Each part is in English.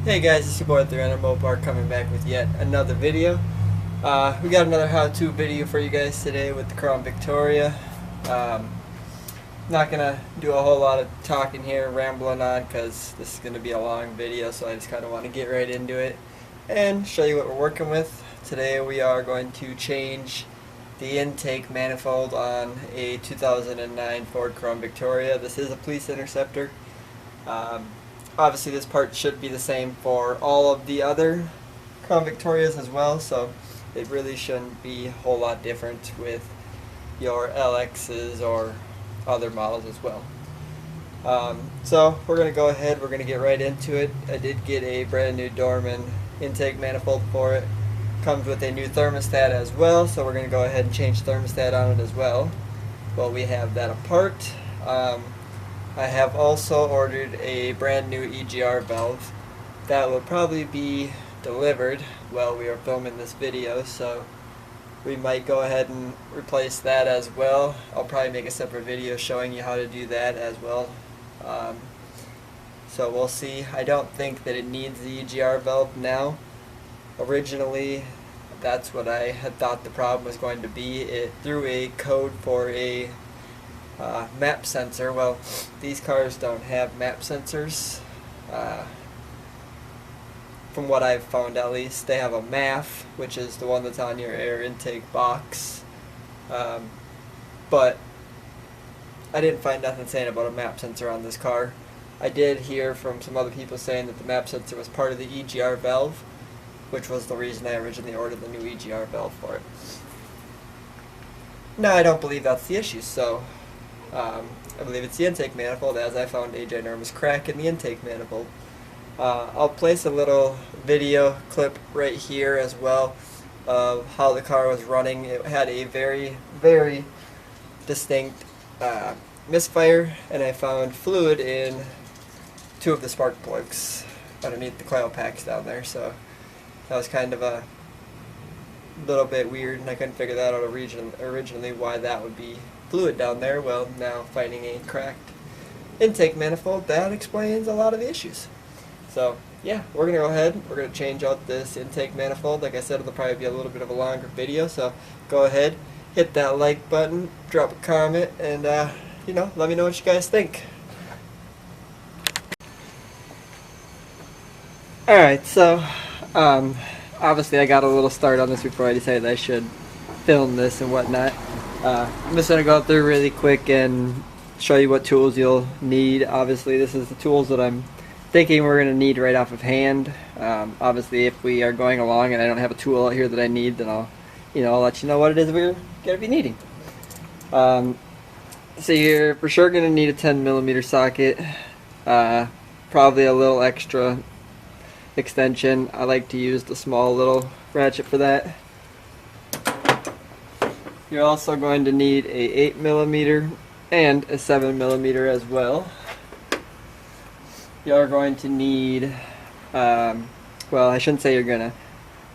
Hey guys, it's your boy 300 Mopar coming back with yet another video. We got another how-to video for you guys today with the Crown Victoria. Not gonna do a whole lot of talking here, rambling on, because this is gonna be a long video, so I just kind of want to get right into it and show you what we're working with. Today we are going to change the intake manifold on a 2009 Ford Crown Victoria. This is a police interceptor. Obviously this part should be the same for all of the other Crown Victorias as well, so it really shouldn't be a whole lot different with your LXs or other models as well. So we're going to go ahead, we're going to get right into it. I did get a brand new Dorman intake manifold for it. Comes with a new thermostat as well, so we're going to go ahead and change thermostat on it as well. Well, we have that apart. I have also ordered a brand new EGR valve that will probably be delivered while we are filming this video, so we might go ahead and replace that as well. I'll probably make a separate video showing you how to do that as well. So we'll see. I don't think that it needs the EGR valve now. Originally, that's what I had thought the problem was going to be. It threw a code for a map sensor. Well, these cars don't have map sensors. From what I've found, at least, they have a MAF, which is the one that's on your air intake box. But I didn't find nothing saying about a map sensor on this car. I did hear from some other people saying that the map sensor was part of the EGR valve, which was the reason I originally ordered the new EGR valve for it. Now, I don't believe that's the issue, so I believe it's the intake manifold, as I found a ginormous crack in the intake manifold. I'll place a little video clip right here as well of how the car was running. It had a very, very distinct misfire, and I found fluid in two of the spark plugs underneath the coil packs down there, so that was kind of a little bit weird, and I couldn't figure that out originally why that would be fluid down there. Well, now finding a cracked intake manifold, that explains a lot of the issues. So yeah, we're going to go ahead, we're going to change out this intake manifold. Like I said, it'll probably be a little bit of a longer video, so go ahead, hit that like button, drop a comment, and let me know what you guys think. Alright, so obviously I got a little start on this before I decided I should film this and whatnot. I'm just going to go through really quick and show you what tools you'll need. Obviously this is the tools that I'm thinking we're going to need right off of hand. Obviously if we are going along and I don't have a tool out here that I need, then I'll let you know what it is we're going to be needing. So you're for sure going to need a 10mm socket, probably a little extra extension. I like to use the small little ratchet for that. You're also going to need a 8mm and a 7mm as well. You're going to need, well, I shouldn't say you're gonna.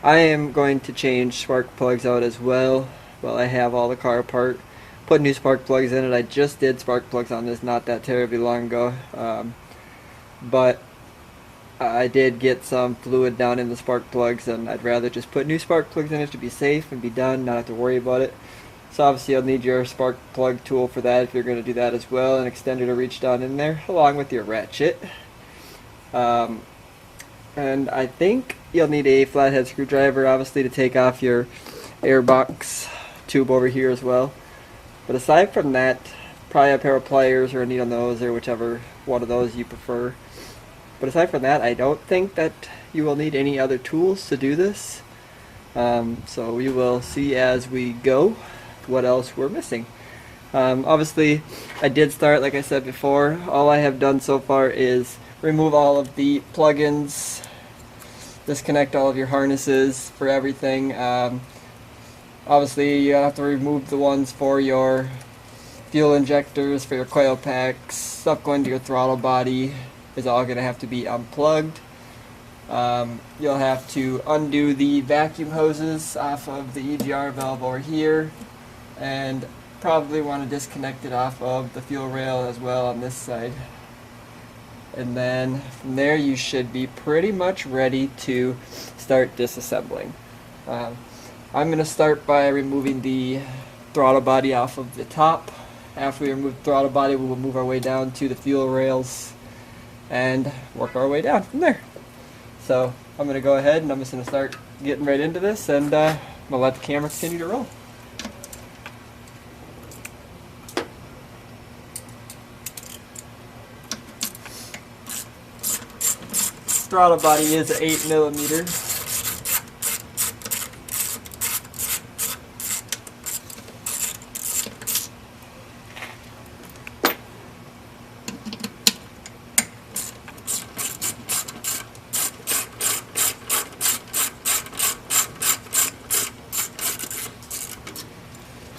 I am going to change spark plugs out as well. Well, I have all the car apart. Put new spark plugs in it. I just did spark plugs on this not that terribly long ago. But I did get some fluid down in the spark plugs, and I'd rather just put new spark plugs in it to be safe and be done, not have to worry about it. So obviously you'll need your spark plug tool for that if you're going to do that as well, an extender to reach down in there, along with your ratchet. And I think you'll need a flathead screwdriver, obviously, to take off your airbox tube over here as well. But aside from that, probably a pair of pliers or a needle nose or whichever one of those you prefer. But aside from that, I don't think that you will need any other tools to do this. So we will see as we go what else we're missing. Obviously, I did start, like I said before. All I have done so far is remove all of the plugins, disconnect all of your harnesses for everything. Obviously, you have to remove the ones for your fuel injectors, for your coil packs. Stuff going to your throttle body is all going to have to be unplugged. You'll have to undo the vacuum hoses off of the EGR valve over here, and probably want to disconnect it off of the fuel rail as well on this side. and then from there you should be pretty much ready to start disassembling. I'm going to start by removing the throttle body off of the top. After we remove the throttle body, we will move our way down to the fuel rails and work our way down from there. So I'm going to go ahead and I'm just going to start getting right into this, and I'm going to let the camera continue to roll. Throttle body is 8mm.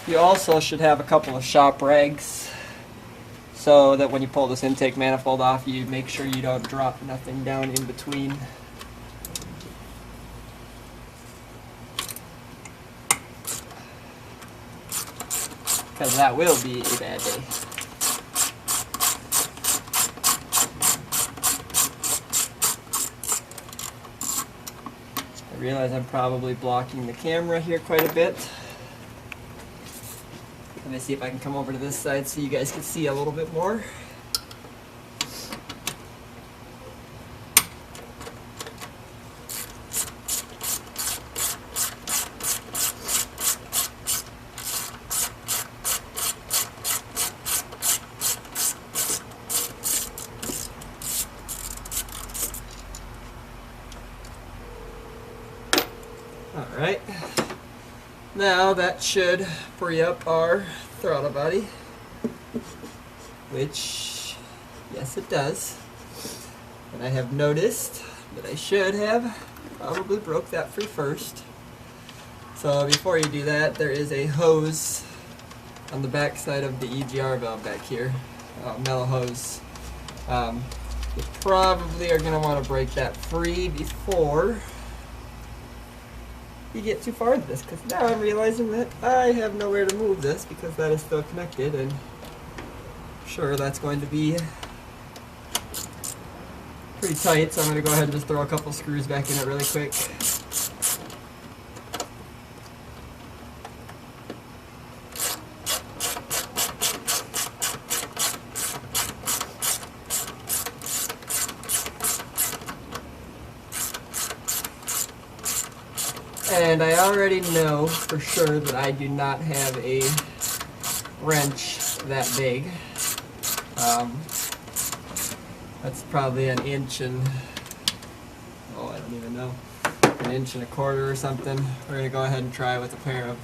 You also should have a couple of shop rags so that when you pull this intake manifold off, you make sure you don't drop nothing down in between. Because that will be a bad day. I realize I'm probably blocking the camera here quite a bit. Let me see if I can come over to this side so you guys can see a little bit more. Alright, now that should free up our throttle body, which, yes it does, and I have noticed that I should have probably broke that free first. So before you do that, there is a hose on the back side of the EGR valve back here, mellow hose. You probably are going to want to break that free before you get too far into this, because now I'm realizing that I have nowhere to move this because that is still connected, and sure, that's going to be pretty tight, so I'm going to go ahead and just throw a couple screws back in it really quick. And I already know for sure that I do not have a wrench that big. That's probably an inch and, oh, I don't even know, an inch and a quarter or something. We're going to go ahead and try with a pair of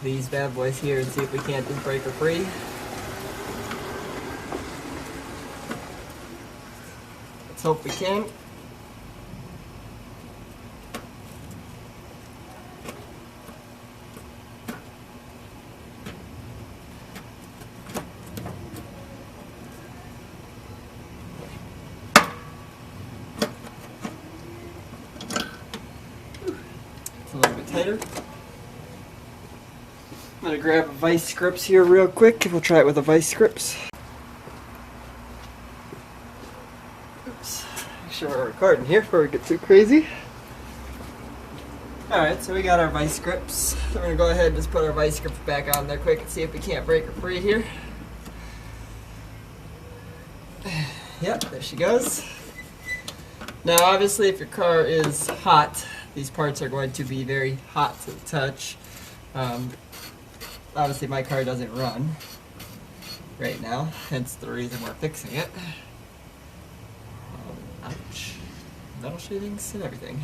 these bad boys here and see if we can't just break her free. Let's hope we can. A little bit tighter. I'm going to grab a vice grips here real quick. We'll try it with a vice grips. Oops. Make sure we're recording here before we get too crazy. Alright, so we got our vice grips. We're going to go ahead and just put our vice grips back on there quick and see if we can't break her free here. Yep, there she goes. Now obviously if your car is hot, these parts are going to be very hot to the touch. Obviously my car doesn't run right now, hence the reason we're fixing it. Ouch. Metal shavings and everything.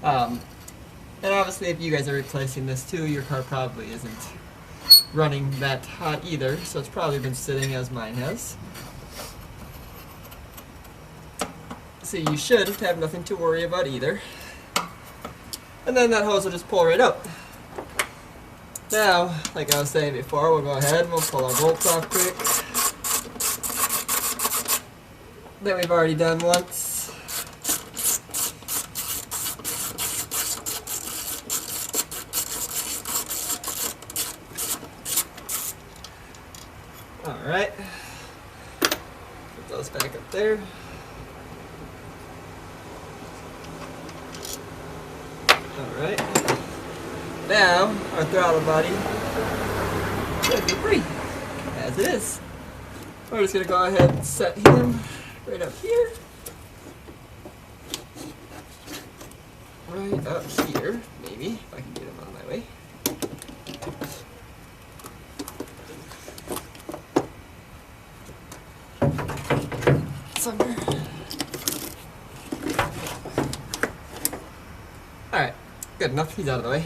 And obviously if you guys are replacing this too, your car probably isn't running that hot either, so it's probably been sitting as mine has. So you should have nothing to worry about either. And then that hose will just pull right out. Now, like I was saying before, we'll go ahead and we'll pull our bolts off quick. That we've already done once. Alright. Put those back up there. Alright. Now, our throttle body should be free, as it is. We're just going to go ahead and set him right up here. Right up here, maybe, if I can get him out of my way. Somewhere. Alright, good enough, he's out of the way.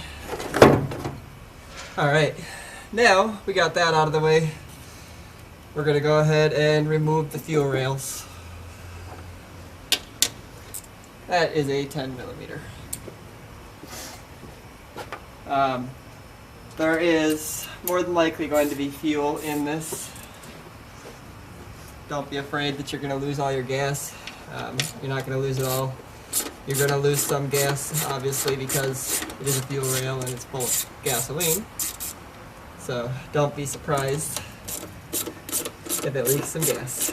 Alright, now we got that out of the way. We're going to go ahead and remove the fuel rails. That is a 10 millimeter. There is more than likely going to be fuel in this. Don't be afraid that you're going to lose all your gas. You're not going to lose it all. You're going to lose some gas, obviously, because it is a fuel rail and it's full of gasoline. So don't be surprised if it leaks some gas.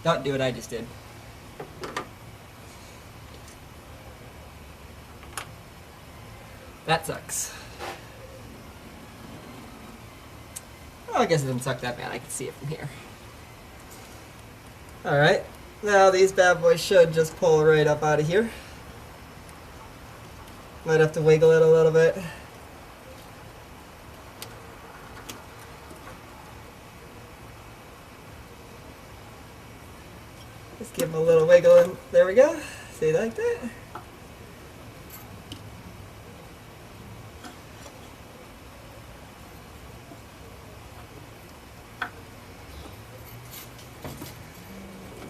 Don't do what I just did. That sucks. Well, I guess it didn't suck that bad. I can see it from here. Alright, now these bad boys should just pull right up out of here. Might have to wiggle it a little bit. Just give them a little wiggle and there we go. See, like that?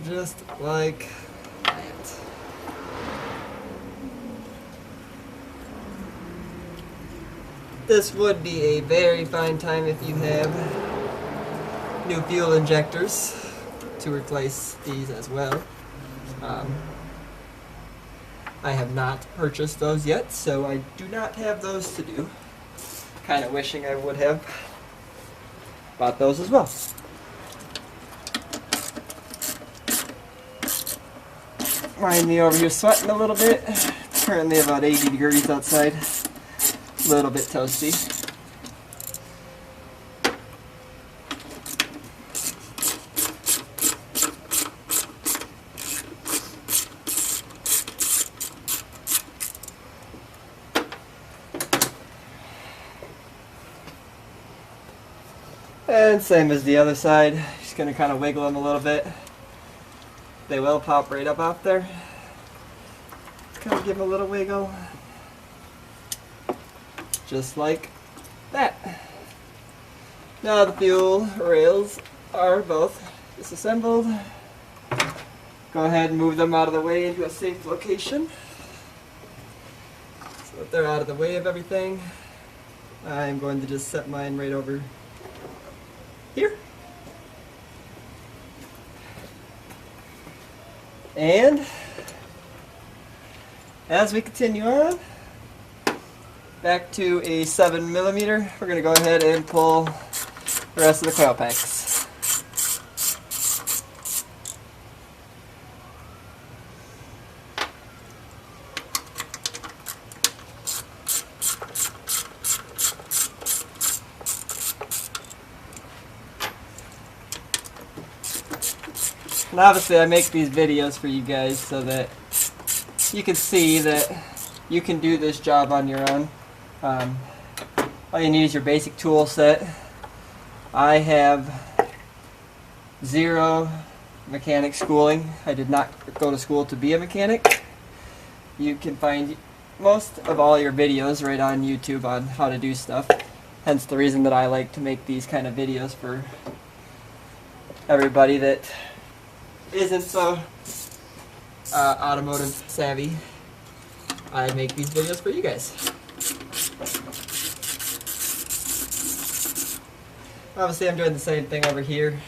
Just like that. This would be a very fine time if you have new fuel injectors to replace these as well. I have not purchased those yet, so I do not have those to do. Kind of wishing I would have bought those as well. Mind me over here sweating a little bit. It's currently about 80 degrees outside. A little bit toasty. And same as the other side. Just going to kind of wiggle them a little bit. They will pop right up off there. Kind of give them a little wiggle. Just like that. Now the fuel rails are both disassembled. Go ahead and move them out of the way into a safe location. So that they're out of the way of everything. I'm going to just set mine right over here. And as we continue on, back to a 7 millimeter, we're going to go ahead and pull the rest of the coil packs. And obviously I make these videos for you guys so that you can see that you can do this job on your own. All you need is your basic tool set. I have 0 mechanic schooling. I did not go to school to be a mechanic. You can find most of all your videos right on YouTube on how to do stuff. Hence the reason that I like to make these kind of videos for everybody that isn't so automotive savvy. I make these videos for you guys. Obviously I'm doing the same thing over here.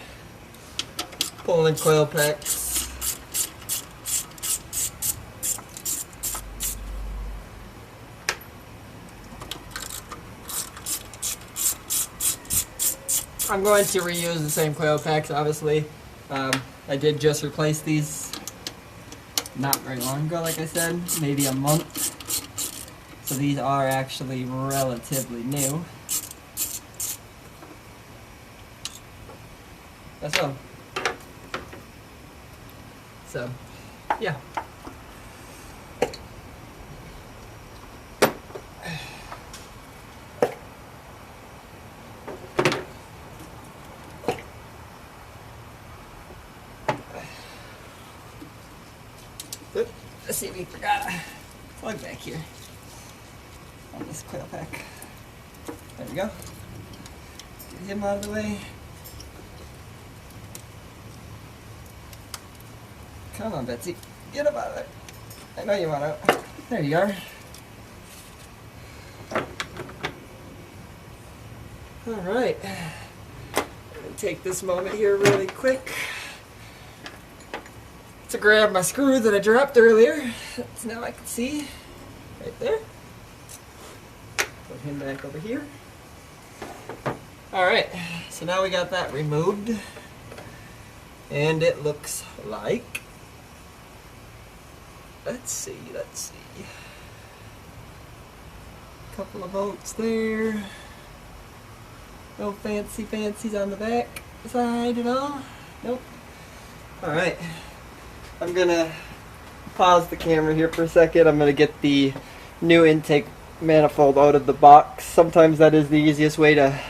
Pulling coil packs. I'm going to reuse the same coil packs, obviously. I did just replace these not very long ago, like I said, maybe a month. So these are actually relatively new. That's all. So, yeah. Let's see if we forgot a plug back here on this coil pack. There we go. Get him out of the way. Come on, Betsy. Get him out of there. I know you want out. There you are. Alright. I'm going to take this moment here really quick to grab my screw that I dropped earlier. So now I can see right there. Put him back over here. Alright, so now we got that removed. And it looks like, let's see. Couple of bolts there. No fancies on the back side at all. Nope. Alright. I'm gonna pause the camera here for a second. I'm gonna get the new intake manifold out of the box. Sometimes that is the easiest way to,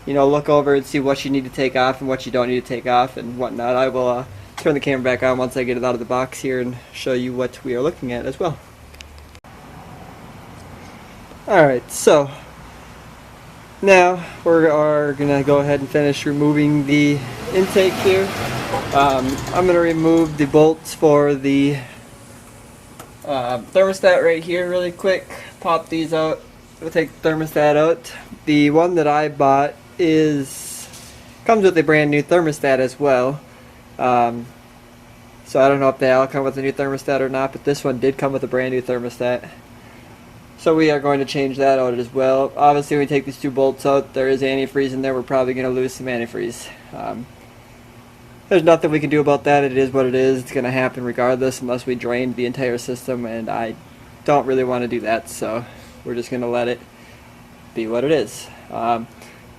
you know, look over and see what you need to take off and what you don't need to take off and whatnot. I will turn the camera back on once I get it out of the box here and show you what we are looking at as well. Alright, so now we are gonna go ahead and finish removing the intake here. I'm going to remove the bolts for the thermostat right here really quick. Pop these out. We'll take the thermostat out. The one that I bought comes with a brand new thermostat as well. So I don't know if they all come with a new thermostat or not, but this one did come with a brand new thermostat. So we are going to change that out as well. Obviously when we take these two bolts out, there is antifreeze in there. We're probably going to lose some antifreeze. There's nothing we can do about that. It is what it is. It's going to happen regardless unless we drain the entire system, and I don't really want to do that, so we're just going to let it be what it is. But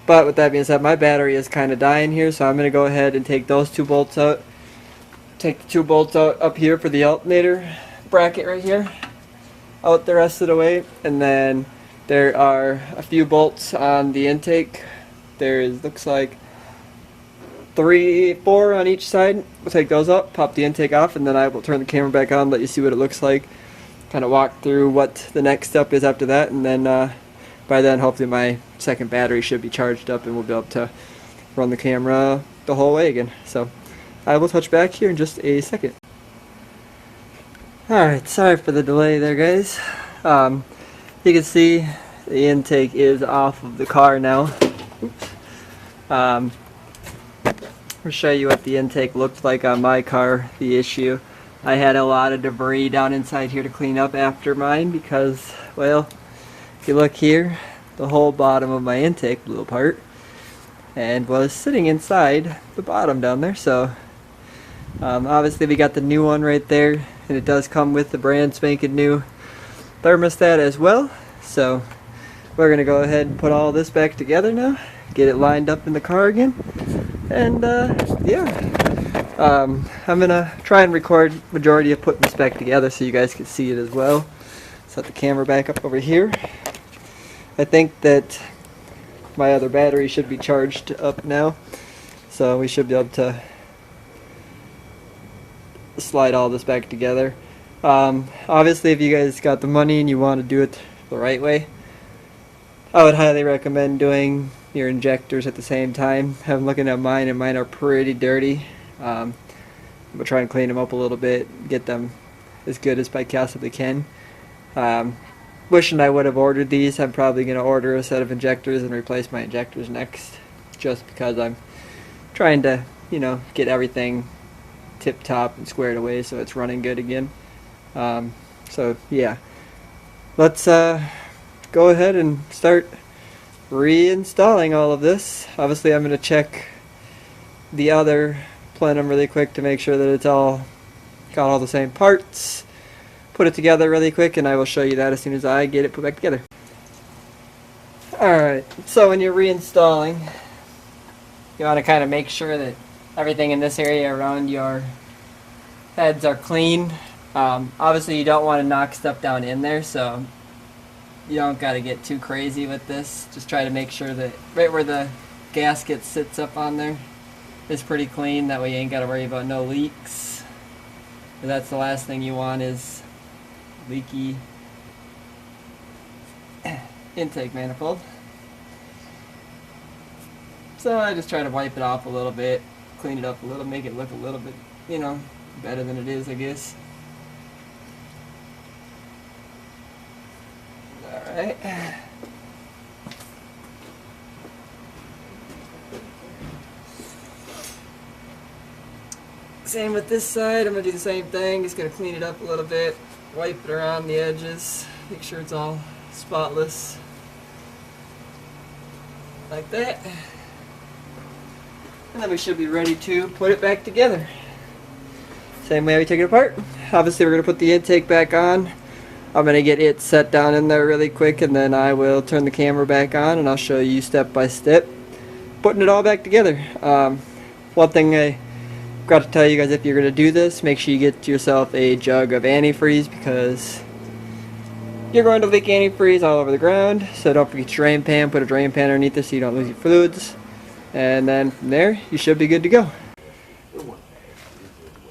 with that being said, my battery is kind of dying here, so I'm going to go ahead and take those two bolts out. Take the two bolts out up here for the alternator bracket right here. Out the rest of the way, and then there are a few bolts on the intake. Looks like 4 on each side. We'll take those up, pop the intake off, and then I will turn the camera back on, let you see what it looks like, kind of walk through what the next step is after that, and then by then hopefully my second battery should be charged up and we'll be able to run the camera the whole way again. So I will touch back here in just a second. Alright, sorry for the delay there, guys. You can see the intake is off of the car now. Oops. I'll show you what the intake looked like on my car. The issue, I had a lot of debris down inside here to clean up after mine because, well, if you look here, the whole bottom of my intake blew apart and was sitting inside the bottom down there. So obviously we got the new one right there, and it does come with the brand spanking new thermostat as well. So we're gonna go ahead and put all this back together now, get it lined up in the car again. And yeah, I'm gonna try and record majority of putting this back together so you guys can see it as well. Set the camera back up over here. I think that my other battery should be charged up now, so we should be able to slide all this back together. Obviously if you guys got the money and you want to do it the right way, I would highly recommend doing your injectors at the same time. I'm looking at mine, and mine are pretty dirty. I'm gonna try and clean them up a little bit, get them as good as I possibly can. Wishing I would have ordered these. I'm probably gonna order a set of injectors and replace my injectors next, just because I'm trying to, you know, get everything tip top and squared away so it's running good again. So yeah, let's go ahead and start reinstalling all of this. Obviously I'm going to check the other plenum really quick to make sure that it's all got all the same parts. Put it together really quick, and I will show you that as soon as I get it put back together. Alright, so when you're reinstalling, you want to kind of make sure that everything in this area around your heads are clean. Obviously you don't want to knock stuff down in there, so you don't got to get too crazy with this. Just try to make sure that right where the gasket sits up on there is pretty clean. That way you ain't got to worry about no leaks. But that's the last thing you want, is leaky intake manifold. So I just try to wipe it off a little bit, clean it up a little, make it look a little bit, you know, better than it is, I guess. Alright. Same with this side. I'm going to do the same thing. Just going to clean it up a little bit, wipe it around the edges, make sure it's all spotless. Like that. And then we should be ready to put it back together. Same way we took it apart. Obviously we're going to put the intake back on. I'm going to get it set down in there really quick, and then I will turn the camera back on and I'll show you step by step putting it all back together. One thing I forgot to tell you guys, if you're going to do this, make sure you get yourself a jug of antifreeze, because you're going to leak antifreeze all over the ground. So don't forget your drain pan, put a drain pan underneath this so you don't lose your fluids. And then from there, you should be good to go.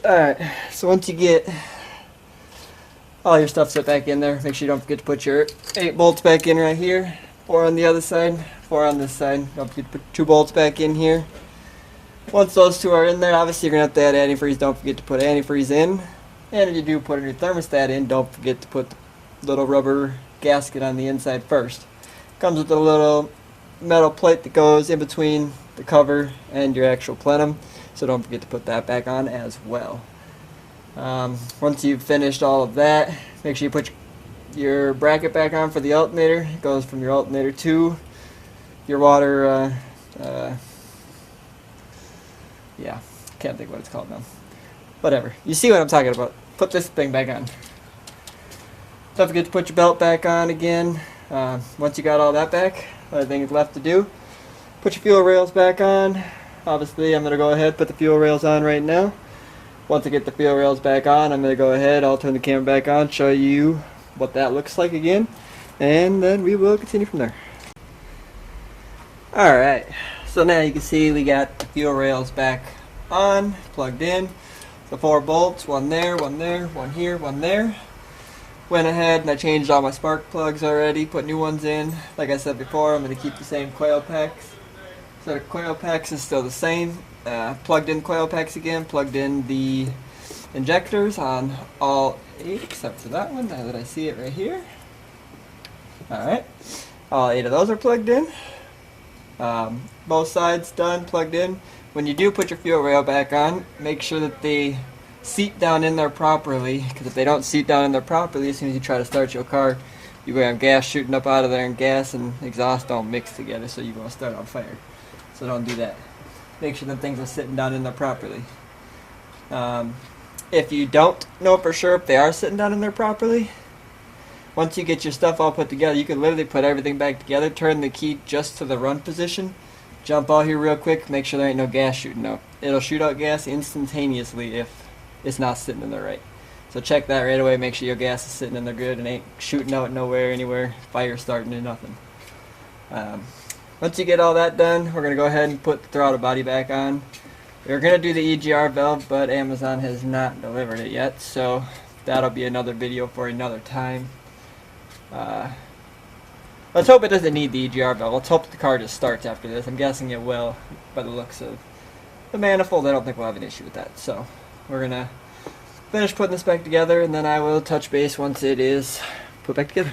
Alright, so once you get all your stuff set back in there, make sure you don't forget to put your 8 bolts back in right here. 4 on the other side, 4 on this side. Don't forget to put 2 bolts back in here. Once those 2 are in there, obviously you're going to have to add antifreeze. Don't forget to put antifreeze in. And if you do put your thermostat in, don't forget to put the little rubber gasket on the inside first. Comes with a little metal plate that goes in between the cover and your actual plenum, so don't forget to put that back on as well. Once you've finished all of that, make sure you put your bracket back on for the alternator. It goes from your alternator to your water, yeah, can't think what it's called now. Whatever, you see what I'm talking about. Put this thing back on. Don't forget to put your belt back on again. Once you got all that back, other thing is left to do, put your fuel rails back on. Obviously I'm going to go ahead and put the fuel rails on right now. Once I get the fuel rails back on, I'm going to go ahead, I'll turn the camera back on, show you what that looks like again, and then we will continue from there. Alright, so now you can see we got the fuel rails back on, plugged in. The 4 bolts, one there, one there, one here, one there. Went ahead and I changed all my spark plugs already, put new ones in. Like I said before, I'm going to keep the same coil packs. So the coil packs is still the same. Plugged in coil packs again, plugged in the injectors on all 8 except for that one, now that I see it right here. Alright, all 8 of those are plugged in. Both sides done, plugged in. When you do put your fuel rail back on, make sure that they seat down in there properly, because if they don't seat down in there properly, as soon as you try to start your car, you're going to have gas shooting up out of there, and gas and exhaust don't mix together, so you're going to start on fire. So don't do that. Make sure that things are sitting down in there properly. If you don't know for sure if they are sitting down in there properly, once you get your stuff all put together, you can literally put everything back together, turn the key just to the run position, jump out here real quick, make sure there ain't no gas shooting out. It'll shoot out gas instantaneously if it's not sitting in there right. So check that right away, make sure your gas is sitting in there good and ain't shooting out nowhere, anywhere, fire starting or nothing. Once you get all that done, we're going to go ahead and put the throttle body back on. We're going to do the EGR valve, but Amazon has not delivered it yet, so that'll be another video for another time. Let's hope it doesn't need the EGR valve. Let's hope the car just starts after this. I'm guessing it will, by the looks of the manifold. I don't think we'll have an issue with that. So we're going to finish putting this back together, and then I will touch base once it is put back together.